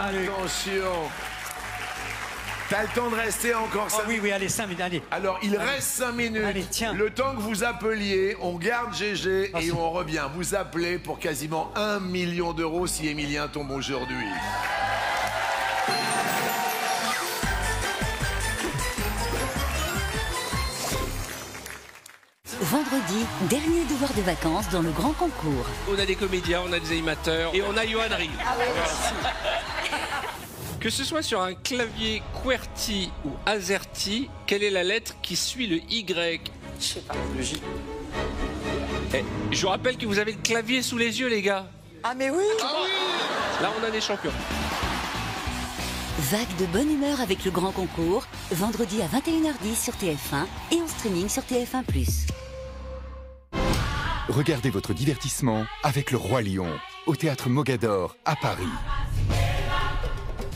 Attention. T'as le temps de rester encore 5 minutes. Oui, allez, 5 minutes, allez. Alors, il reste 5 minutes. Allez, tiens. Le temps que vous appeliez, on garde GG et on revient. Vous appelez pour quasiment 1 million d'euros si Emilien tombe aujourd'hui. Vendredi, dernier devoir de vacances dans le grand concours. On a des comédiens, on a des animateurs et on a Johan Rioux. Que ce soit sur un clavier QWERTY ou AZERTY, quelle est la lettre qui suit le Y? Je sais pas. Le J. Je vous rappelle que vous avez le clavier sous les yeux, les gars. Ah mais oui. Là, on a des champions. Vague de bonne humeur avec le grand concours, vendredi à 21h10 sur TF1 et en streaming sur TF1+. Regardez votre divertissement avec le Roi Lion, au Théâtre Mogador, à Paris.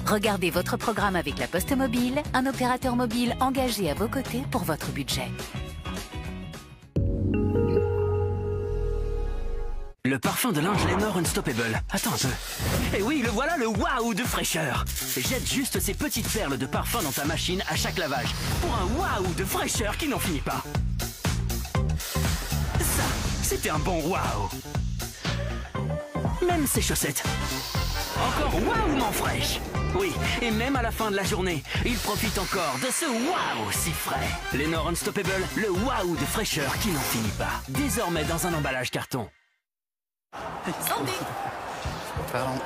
Regardez votre programme avec la Poste Mobile, un opérateur mobile engagé à vos côtés pour votre budget. Le parfum de linge Lenor Unstoppable. Attends un peu. Et oui, le voilà, le waouh de fraîcheur. Jette juste ces petites perles de parfum dans ta machine à chaque lavage. Pour un waouh de fraîcheur qui n'en finit pas. Ça, c'était un bon waouh. Même ses chaussettes. Encore waouhment fraîche. Oui, et même à la fin de la journée, il profite encore de ce waouh si frais. Lenor Unstoppable, le waouh de fraîcheur qui n'en finit pas. Désormais dans un emballage carton. Sandy. Pardon.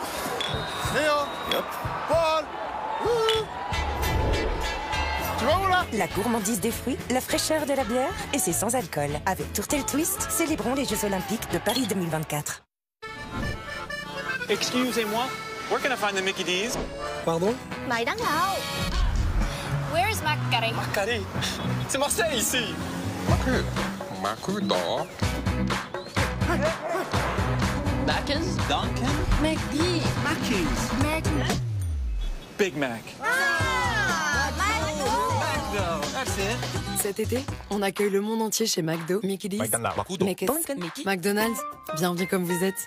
Léo. Paul. Tu vas où là? La gourmandise des fruits, la fraîcheur de la bière, et c'est sans alcool. Avec Tourtel Twist, célébrons les Jeux Olympiques de Paris 2024. Excusez-moi, where can I find the Mickey D's? Pardon? Mày đang đâu? Where's Macari? Macari? C'est Marseille ici. Makuto. Macca's? Duncan? McD. Mackey's. Mac. Big Mac. That's it. Cet été, on accueille le monde entier chez McDo, Mickey D's, McDonald's, bienvenue comme vous êtes.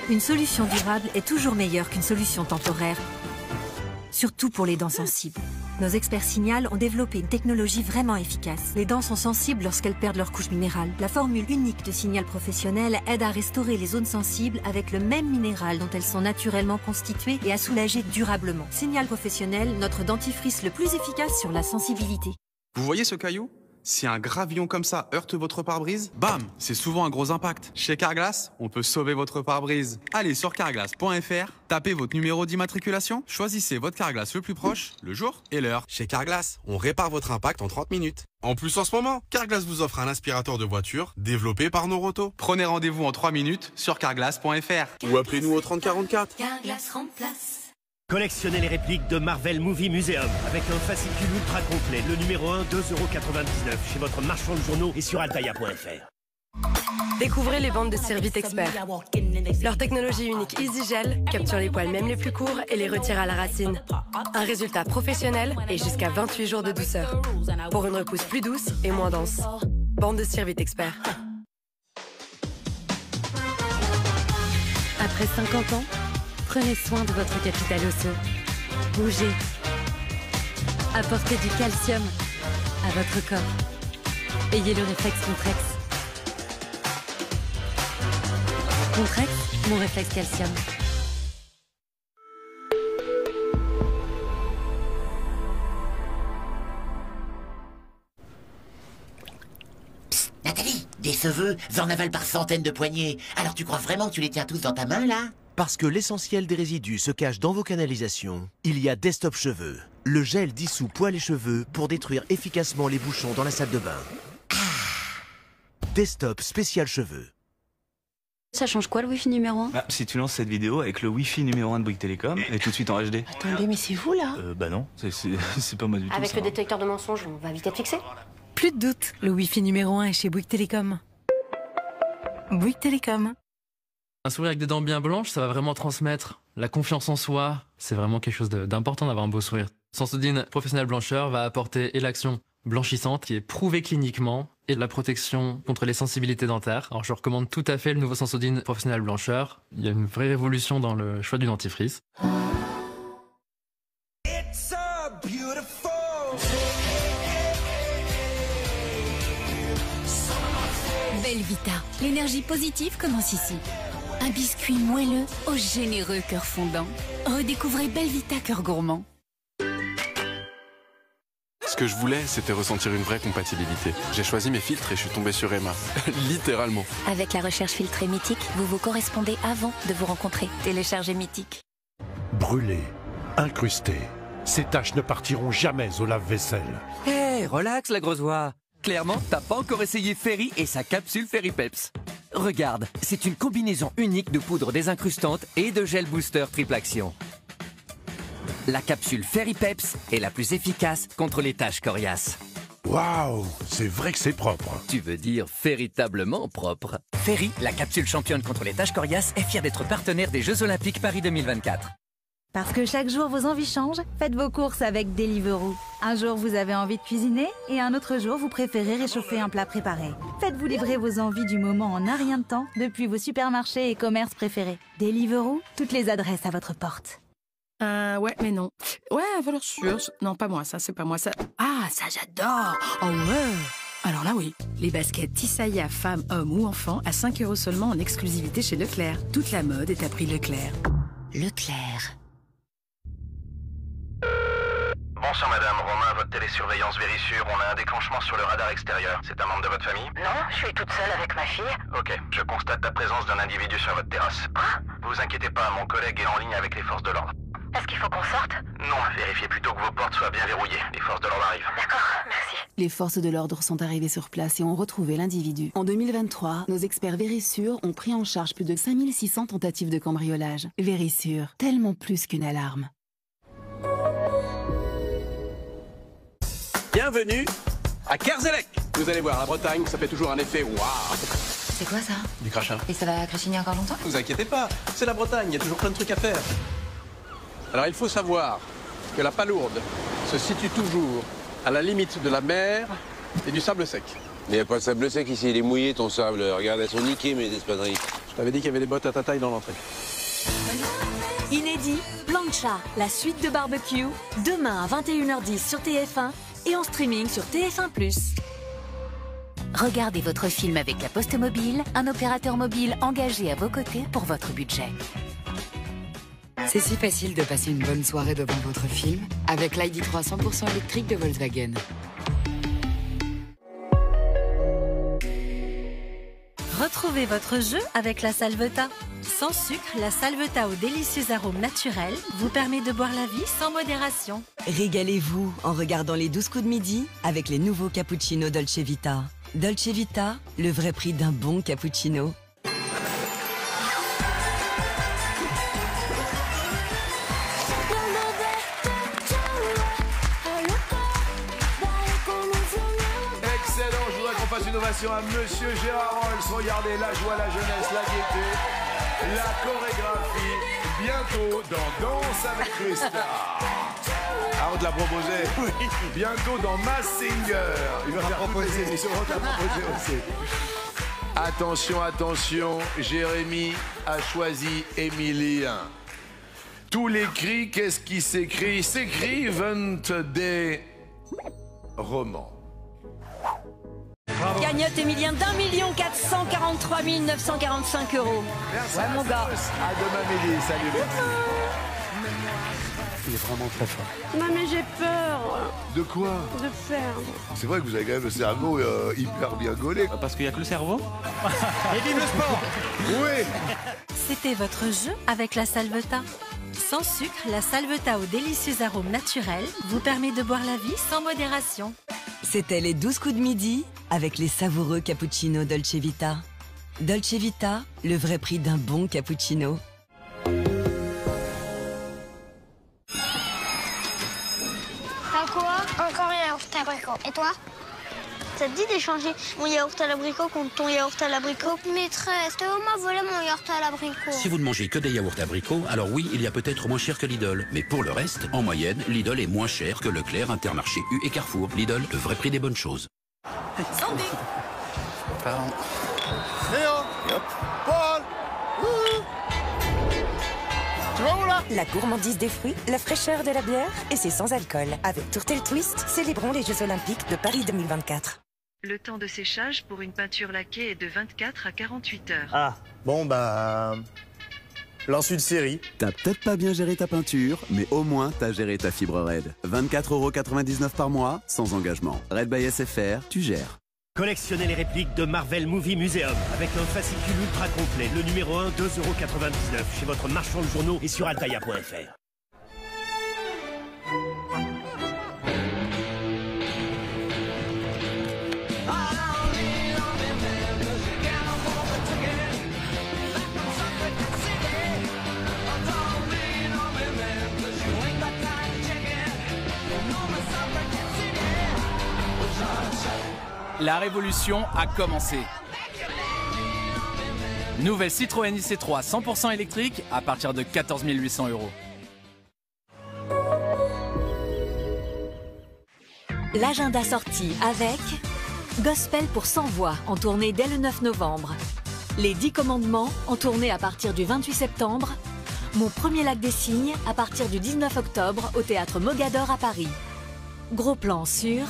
Une solution durable est toujours meilleure qu'une solution temporaire, surtout pour les dents sensibles. Nos experts Signal ont développé une technologie vraiment efficace. Les dents sont sensibles lorsqu'elles perdent leur couche minérale. La formule unique de Signal Professionnel aide à restaurer les zones sensibles avec le même minéral dont elles sont naturellement constituées et à soulager durablement. Signal Professionnel, notre dentifrice le plus efficace sur la sensibilité. Vous voyez ce caillou? Si un gravillon comme ça heurte votre pare-brise, bam, c'est souvent un gros impact. Chez Carglass, on peut sauver votre pare-brise. Allez sur carglass.fr, tapez votre numéro d'immatriculation, choisissez votre Carglass le plus proche, le jour et l'heure. Chez Carglass, on répare votre impact en 30 minutes. En plus, en ce moment, Carglass vous offre un aspirateur de voiture développé par Noroto. Prenez rendez-vous en 3 minutes sur carglass.fr. Ou appelez-nous au 3044. Carglass remplace. Collectionnez les répliques de Marvel Movie Museum avec un fascicule ultra complet. Le numéro 1, 2,99 € chez votre marchand de journaux et sur altaïa.fr. Découvrez les bandes de Servit Expert. Leur technologie unique EasyGel capture les poils même les plus courts et les retire à la racine. Un résultat professionnel et jusqu'à 28 jours de douceur. Pour une repousse plus douce et moins dense. Bande de Servit Expert. Après 50 ans, prenez soin de votre capital osseux. Bougez. Apportez du calcium à votre corps. Ayez le réflexe Contrex. Contrex, mon réflexe calcium. Psst, Nathalie, des cheveux, j'en avale par centaines de poignées. Alors tu crois vraiment que tu les tiens tous dans ta main, là? Parce que l'essentiel des résidus se cache dans vos canalisations, il y a Desktop Cheveux. Le gel dissout poils et cheveux pour détruire efficacement les bouchons dans la salle de bain. Desktop spécial cheveux. Ça change quoi le Wi-Fi numéro 1? Si tu lances cette vidéo avec le Wi-Fi numéro 1 de Bouygues Télécom et tout de suite en HD. Attendez, mais c'est vous là? Bah non, c'est pas moi du tout. Avec le détecteur de mensonges, on va vite être fixé. Plus de doute, le Wi-Fi numéro 1 est chez Bouygues Télécom. Bouygues Télécom. Un sourire avec des dents bien blanches, ça va vraiment transmettre la confiance en soi. C'est vraiment quelque chose d'important d'avoir un beau sourire. Sensodyne Professionnel Blancheur va apporter Elaction blanchissante qui est prouvée cliniquement et de la protection contre les sensibilités dentaires. Alors je recommande tout à fait le nouveau Sensodyne Professionnel Blancheur. Il y a une vraie révolution dans le choix du dentifrice. Belvita, l'énergie positive commence ici. Un biscuit moelleux au généreux cœur fondant. Redécouvrez Belvita cœur gourmand. Ce que je voulais, c'était ressentir une vraie compatibilité. J'ai choisi mes filtres et je suis tombé sur Emma. Littéralement. Avec la recherche filtrée Mythique, vous vous correspondez avant de vous rencontrer. Téléchargez Mythique. Brûlé, incrusté, ces taches ne partiront jamais au lave-vaisselle. Hé, relax la grosse voix. Clairement, t'as pas encore essayé Ferry et sa capsule Ferry Peps. Regarde, c'est une combinaison unique de poudre désincrustante et de gel booster triple action. La capsule Ferry Peps est la plus efficace contre les taches coriaces. Waouh, c'est vrai que c'est propre. Tu veux dire véritablement propre. Ferry, la capsule championne contre les taches coriaces, est fière d'être partenaire des Jeux Olympiques Paris 2024. Parce que chaque jour vos envies changent, faites vos courses avec Deliveroo. Un jour vous avez envie de cuisiner et un autre jour vous préférez réchauffer un plat préparé. Faites-vous livrer vos envies du moment en un rien de temps depuis vos supermarchés et commerces préférés. Deliveroo, toutes les adresses à votre porte. Ouais, mais non. Ouais, valeur sûre. Non, pas moi, ça, c'est pas moi, ça. Ah, ça, j'adore. Oh ouais. Alors là, oui. Les baskets Tissaïa femmes, hommes ou enfants à 5 € seulement en exclusivité chez Leclerc. Toute la mode est à prix Leclerc. Leclerc. Bonsoir madame, Romain, votre télésurveillance Vérissure, on a un déclenchement sur le radar extérieur. C'est un membre de votre famille? Non, je suis toute seule avec ma fille. Ok, je constate la présence d'un individu sur votre terrasse. Vous inquiétez pas, mon collègue est en ligne avec les forces de l'ordre. Est-ce qu'il faut qu'on sorte? Non, vérifiez plutôt que vos portes soient bien verrouillées. Les forces de l'ordre arrivent. D'accord, merci. Les forces de l'ordre sont arrivées sur place et ont retrouvé l'individu. En 2023, nos experts Vérissure ont pris en charge plus de 5600 tentatives de cambriolage. Vérissure, tellement plus qu'une alarme. Bienvenue à Kerzelec. Vous allez voir, la Bretagne, ça fait toujours un effet waouh. C'est quoi ça? Du crachin. Et ça va crachiner encore longtemps? Vous inquiétez pas, c'est la Bretagne, il y a toujours plein de trucs à faire. Alors il faut savoir que la Palourde se situe toujours à la limite de la mer et du sable sec. Mais il n'y a pas de sable sec ici, il est mouillé ton sable. Regarde, elles sont niquées mes espadrilles. Je t'avais dit qu'il y avait des bottes à ta taille dans l'entrée. Inédit, Plancha, la suite de barbecue, demain à 21h10 sur TF1 et en streaming sur TF1+. Regardez votre film avec la Poste Mobile, un opérateur mobile engagé à vos côtés pour votre budget. C'est si facile de passer une bonne soirée devant votre film avec l'ID3 100% électrique de Volkswagen. Retrouvez votre jeu avec la Salvetat. Sans sucre, la Salvetat aux délicieux arômes naturels vous permet de boire la vie sans modération. Régalez-vous en regardant les 12 coups de midi avec les nouveaux cappuccinos Dolce Vita. Dolce Vita, le vrai prix d'un bon cappuccino. Excellent, je voudrais qu'on fasse une ovation à Monsieur Gérard Rolls. Regardez la joie, la jeunesse, la gaieté, la chorégraphie. Bientôt dans Danse avec Christa. Ah, on te l'a proposé. Oui. Bientôt dans Mass Singer. Il va faire toutes les émissions. On te l'a proposé aussi. Attention, attention, Jérémy a choisi Émilien. Tous les cris, qu'est-ce qui s'écrit? S'écrivent des romans. Cagnotte Émilien d'1 443 945 €. Merci ouais, mon gars. À demain midi. Salut, merci. Il est vraiment très fort. Non mais j'ai peur. De quoi? De perdre. C'est vrai que vous avez quand même le cerveau hyper bien gaulé. Parce qu'il n'y a que le cerveau. Et vive le sport. Oui. C'était votre jeu avec la Salvetat. Sans sucre, la Salvetat aux délicieux arômes naturels vous permet de boire la vie sans modération. C'était les 12 coups de midi avec les savoureux cappuccinos Dolce Vita. Dolce Vita, le vrai prix d'un bon cappuccino. T'as quoi? Encore un yaourt à l'abricot. Et toi? Ça te dit d'échanger mon yaourt à l'abricot contre ton yaourt à l'abricot? Maîtresse, t'as vraiment volé mon yaourt à l'abricot. Si vous ne mangez que des yaourts abricots, alors oui, il y a peut-être moins cher que Lidl. Mais pour le reste, en moyenne, Lidl est moins cher que Leclerc, Intermarché, U et Carrefour. Lidl, le vrai prix des bonnes choses. Sandy. Pardon. Léo. Paul. Tu vas où là? La gourmandise des fruits, la fraîcheur de la bière, et c'est sans alcool. Avec Tourtel Twist, célébrons les Jeux Olympiques de Paris 2024. Le temps de séchage pour une peinture laquée est de 24 à 48 heures. Ah, bon bah... lance une série. T'as peut-être pas bien géré ta peinture, mais au moins t'as géré ta fibre Red. 24,99 € par mois, sans engagement. Red by SFR, tu gères. Collectionnez les répliques de Marvel Movie Museum avec un fascicule ultra complet. Le numéro 1, 2,99 € chez votre marchand de journaux et sur Altaïa.fr. La révolution a commencé. Nouvelle Citroën IC3 100% électrique à partir de 14 800 €. L'agenda sorti avec Gospel pour 100 voix en tournée dès le 9 novembre. Les 10 commandements en tournée à partir du 28 septembre. Mon premier lac des cygnes à partir du 19 octobre au théâtre Mogador à Paris. Gros plan sur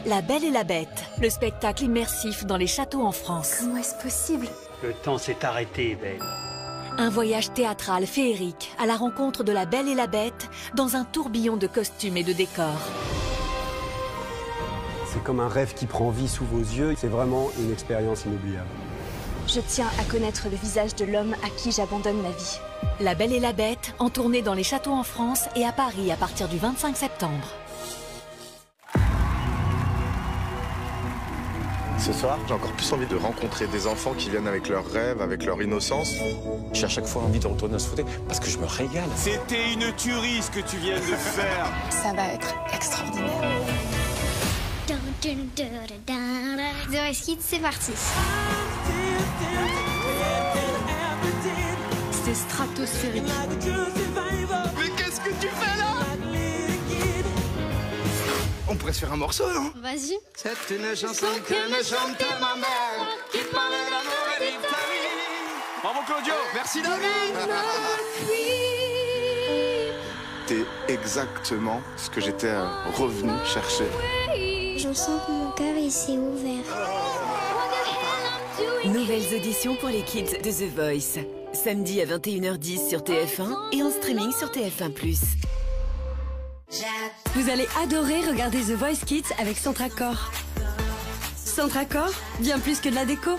La Belle et la Bête, le spectacle immersif dans les châteaux en France. Comment est-ce possible? Le temps s'est arrêté, Belle. Un voyage théâtral féerique à la rencontre de la Belle et la Bête dans un tourbillon de costumes et de décors. C'est comme un rêve qui prend vie sous vos yeux. C'est vraiment une expérience inoubliable. Je tiens à connaître le visage de l'homme à qui j'abandonne ma vie. La Belle et la Bête en tournée dans les châteaux en France et à Paris à partir du 25 septembre. Ce soir, j'ai encore plus envie de rencontrer des enfants qui viennent avec leurs rêves, avec leur innocence. J'ai à chaque fois envie de retourner à ce fauteuil parce que je me régale. C'était une tuerie ce que tu viens de faire. Ça va être extraordinaire. The Voice Kids, c'est parti. C'est stratosphérique. Mais qu'est-ce que tu fais là? On pourrait se faire un morceau, non? Vas-y. C'est une chanson que me chantait ma mère, qui parlait d'amour et de famille. Bravo Claudio, merci David. C'était exactement ce que j'étais revenu chercher. Je sens que mon cœur il s'est ouvert. Nouvelles auditions pour les kids de The Voice. Samedi à 21h10 sur TF1 et en streaming sur TF1+. Vous allez adorer regarder The Voice Kids avec Centracor. Centracor, bien plus que de la déco.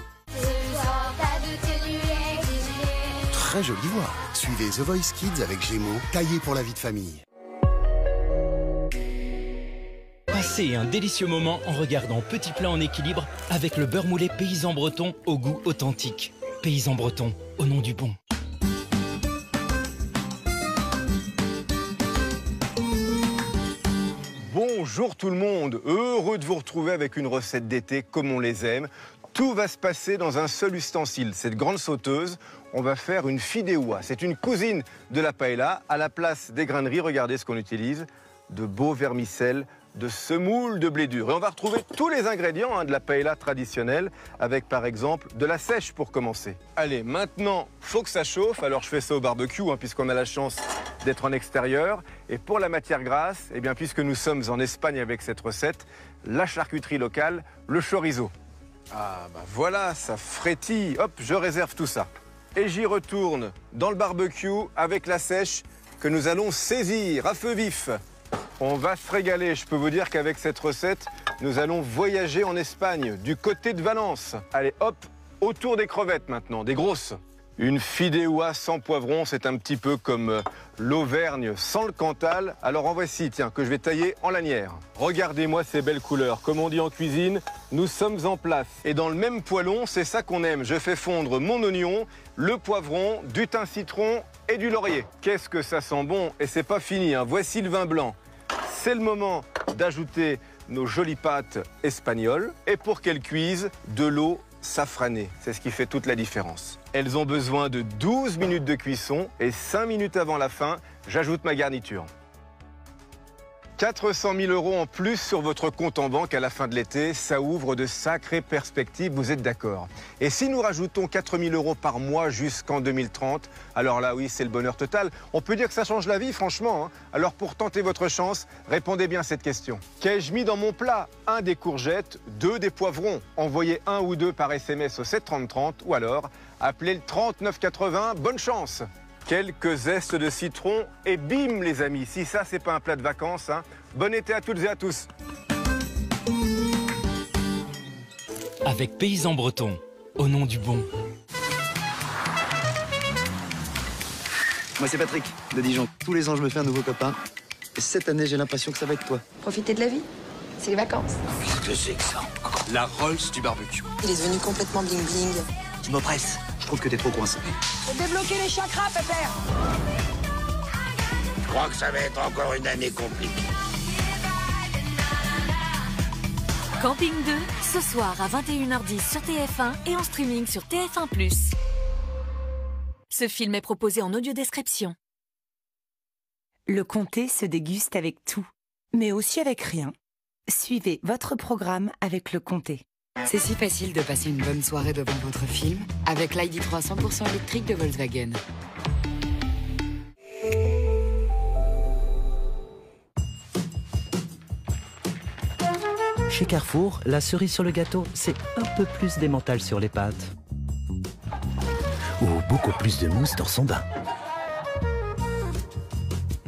Très jolie voix. Suivez The Voice Kids avec Gémeaux, taillé pour la vie de famille. Passez un délicieux moment en regardant Petit Plat en équilibre avec le beurre moulé paysan breton au goût authentique. Paysan breton, au nom du bon. Bonjour tout le monde, heureux de vous retrouver avec une recette d'été comme on les aime. Tout va se passer dans un seul ustensile, cette grande sauteuse. On va faire une fideuà, c'est une cousine de la paella. À la place des grains de riz, regardez ce qu'on utilise, de beaux vermicelles, de semoule de blé dur. Et on va retrouver tous les ingrédients de la paella traditionnelle, avec par exemple de la sèche pour commencer. Allez, maintenant, faut que ça chauffe, alors je fais ça au barbecue, puisqu'on a la chance d'être en extérieur. Et pour la matière grasse, eh bien, puisque nous sommes en Espagne avec cette recette, la charcuterie locale, le chorizo. Ah bah voilà, ça frétille. Hop, je réserve tout ça. Et j'y retourne dans le barbecue avec la sèche que nous allons saisir à feu vif. On va se régaler, je peux vous dire qu'avec cette recette, nous allons voyager en Espagne, du côté de Valence. Allez, hop, autour des crevettes maintenant, des grosses. Une fideuà sans poivron, c'est un petit peu comme l'Auvergne sans le Cantal. Alors en voici, tiens, que je vais tailler en lanière. Regardez-moi ces belles couleurs. Comme on dit en cuisine, nous sommes en place. Et dans le même poêlon, c'est ça qu'on aime. Je fais fondre mon oignon, le poivron, du thym citron et du laurier. Qu'est-ce que ça sent bon! Et c'est pas fini, voici le vin blanc. C'est le moment d'ajouter nos jolies pâtes espagnoles. Et pour qu'elles cuisent, de l'eau safranée. C'est ce qui fait toute la différence. Elles ont besoin de 12 minutes de cuisson et 5 minutes avant la fin, j'ajoute ma garniture. 400 000 € en plus sur votre compte en banque à la fin de l'été, ça ouvre de sacrées perspectives, vous êtes d'accord? Et si nous rajoutons 4 000 € par mois jusqu'en 2030, alors là oui, c'est le bonheur total. On peut dire que ça change la vie, franchement. Alors pour tenter votre chance, répondez bien à cette question. Qu'ai-je mis dans mon plat? 1 des courgettes, 2 des poivrons. Envoyez 1 ou 2 par SMS au 73030 ou alors appelez le 3980. Bonne chance! Quelques zestes de citron et bim les amis, si ça c'est pas un plat de vacances, Bon été à toutes et à tous. Avec Paysans Bretons, au nom du bon. Moi c'est Patrick, de Dijon. Tous les ans je me fais un nouveau copain. Et cette année j'ai l'impression que ça va être toi. Profiter de la vie, c'est les vacances. Qu'est-ce que c'est que ça? La Rolls du barbecue. Il est devenu complètement bling bling. Je m'oppresse, je trouve que t'es trop coincé. Faut débloquer les chakras, pépère. Je crois que ça va être encore une année compliquée. Camping 2, ce soir à 21h10 sur TF1 et en streaming sur TF1+. Ce film est proposé en audio-description. Le comté se déguste avec tout, mais aussi avec rien. Suivez votre programme avec le comté. C'est si facile de passer une bonne soirée devant votre film avec l'ID3 100% électrique de Volkswagen. Chez Carrefour, la cerise sur le gâteau, c'est un peu plus d'émental sur les pâtes. Ou beaucoup plus de mousse dans son bain.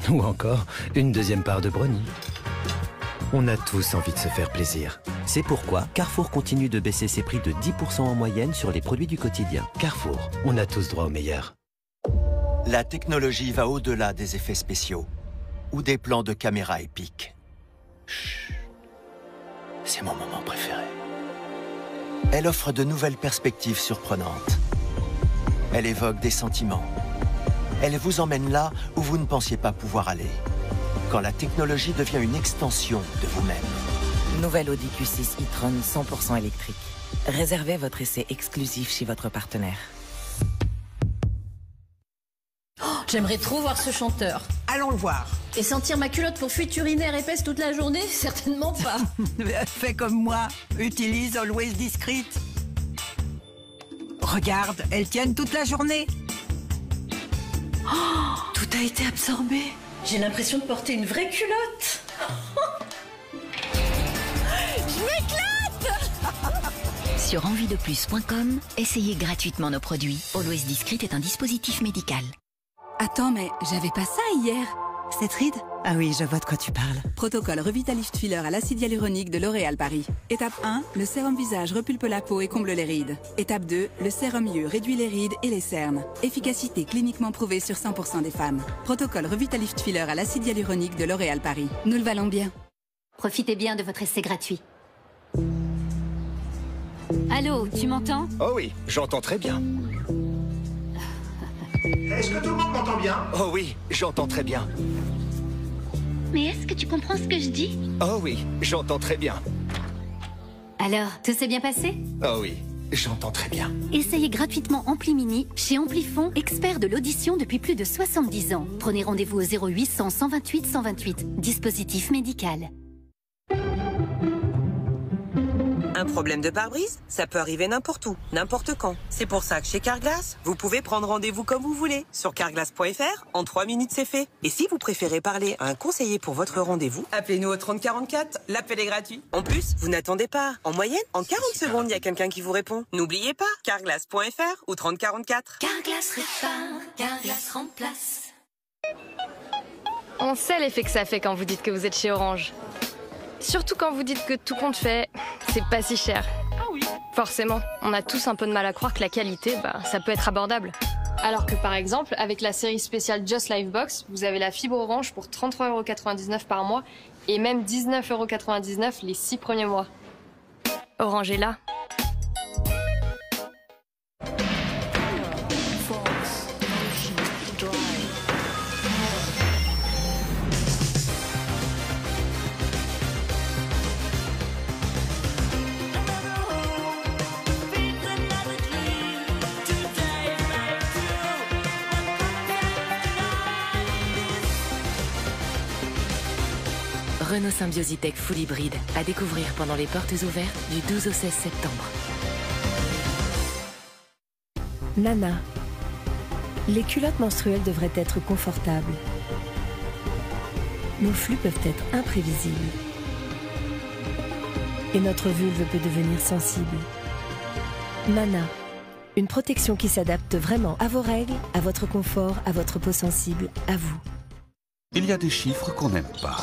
Ou encore, une deuxième part de brownie. On a tous envie de se faire plaisir. C'est pourquoi Carrefour continue de baisser ses prix de 10% en moyenne sur les produits du quotidien. Carrefour, on a tous droit au meilleur. La technologie va au-delà des effets spéciaux ou des plans de caméra épiques. Chut. C'est mon moment préféré. Elle offre de nouvelles perspectives surprenantes. Elle évoque des sentiments. Elle vous emmène là où vous ne pensiez pas pouvoir aller. Quand la technologie devient une extension de vous-même. Nouvelle Audi Q6 e-tron 100% électrique. Réservez votre essai exclusif chez votre partenaire. Oh, j'aimerais trop voir ce chanteur. Allons le voir. Et sentir ma culotte pour fuite urinaire épaisse toute la journée? Certainement pas. Fais comme moi. Utilise Always Discreet. Regarde, elles tiennent toute la journée. Oh, tout a été absorbé. J'ai l'impression de porter une vraie culotte. Je m'éclate. Sur enviedeplus.com, essayez gratuitement nos produits. Always Discreet est un dispositif médical. Attends, mais j'avais pas ça hier. Cette ride? Ah oui, je vois de quoi tu parles. Protocole Revitalift Filler à l'acide hyaluronique de L'Oréal Paris. Étape 1, le sérum visage repulpe la peau et comble les rides. Étape 2, le sérum yeux réduit les rides et les cernes. Efficacité cliniquement prouvée sur 100% des femmes. Protocole Revitalift Filler à l'acide hyaluronique de L'Oréal Paris. Nous le valons bien. Profitez bien de votre essai gratuit. Allô, tu m'entends? Oh oui, j'entends très bien. Est-ce que tout le monde m'entend bien? Oh oui, j'entends très bien. Mais est-ce que tu comprends ce que je dis? Oh oui, j'entends très bien. Alors, tout s'est bien passé? Oh oui, j'entends très bien. Essayez gratuitement Ampli Mini chez Amplifon, expert de l'audition depuis plus de 70 ans. Prenez rendez-vous au 0800 128 128. Dispositif médical. Un problème de pare-brise, ça peut arriver n'importe où, n'importe quand. C'est pour ça que chez Carglass, vous pouvez prendre rendez-vous comme vous voulez. Sur carglass.fr, en 3 minutes c'est fait. Et si vous préférez parler à un conseiller pour votre rendez-vous, appelez-nous au 3044, l'appel est gratuit. En plus, vous n'attendez pas. En moyenne, en 40 secondes, il y a quelqu'un qui vous répond. N'oubliez pas, carglass.fr ou 3044. Carglass répare, Carglass remplace. On sait l'effet que ça fait quand vous dites que vous êtes chez Orange. Surtout quand vous dites que tout compte fait, c'est pas si cher. Ah oui. Forcément, on a tous un peu de mal à croire que la qualité, ça peut être abordable. Alors que par exemple, avec la série spéciale Just Livebox, vous avez la fibre Orange pour 33,99 € par mois et même 19,99 € les 6 premiers mois. Orange est là. Renault Symbiositech Full Hybride à découvrir pendant les portes ouvertes du 12 au 16 septembre. Nana. Les culottes menstruelles devraient être confortables. Nos flux peuvent être imprévisibles. Et notre vulve peut devenir sensible. Nana. Une protection qui s'adapte vraiment à vos règles, à votre confort, à votre peau sensible, à vous. Il y a des chiffres qu'on n'aime pas.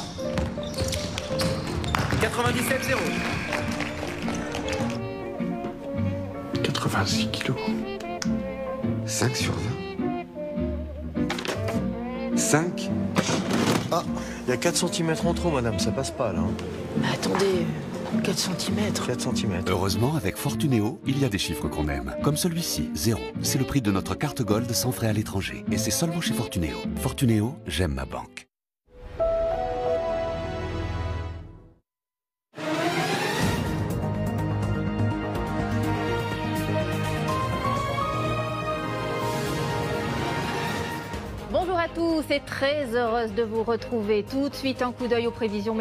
97,0. 86 kilos. 5 sur 20. 5. Ah, il y a 4 cm en trop, madame, ça passe pas là. Mais attendez, 4 cm. 4 cm. Heureusement, avec Fortunéo, il y a des chiffres qu'on aime. Comme celui-ci, 0. C'est le prix de notre carte Gold sans frais à l'étranger. Et c'est seulement chez Fortunéo. Fortunéo, j'aime ma banque. Bonjour à tous et très heureuse de vous retrouver tout de suite. Un coup d'œil aux prévisions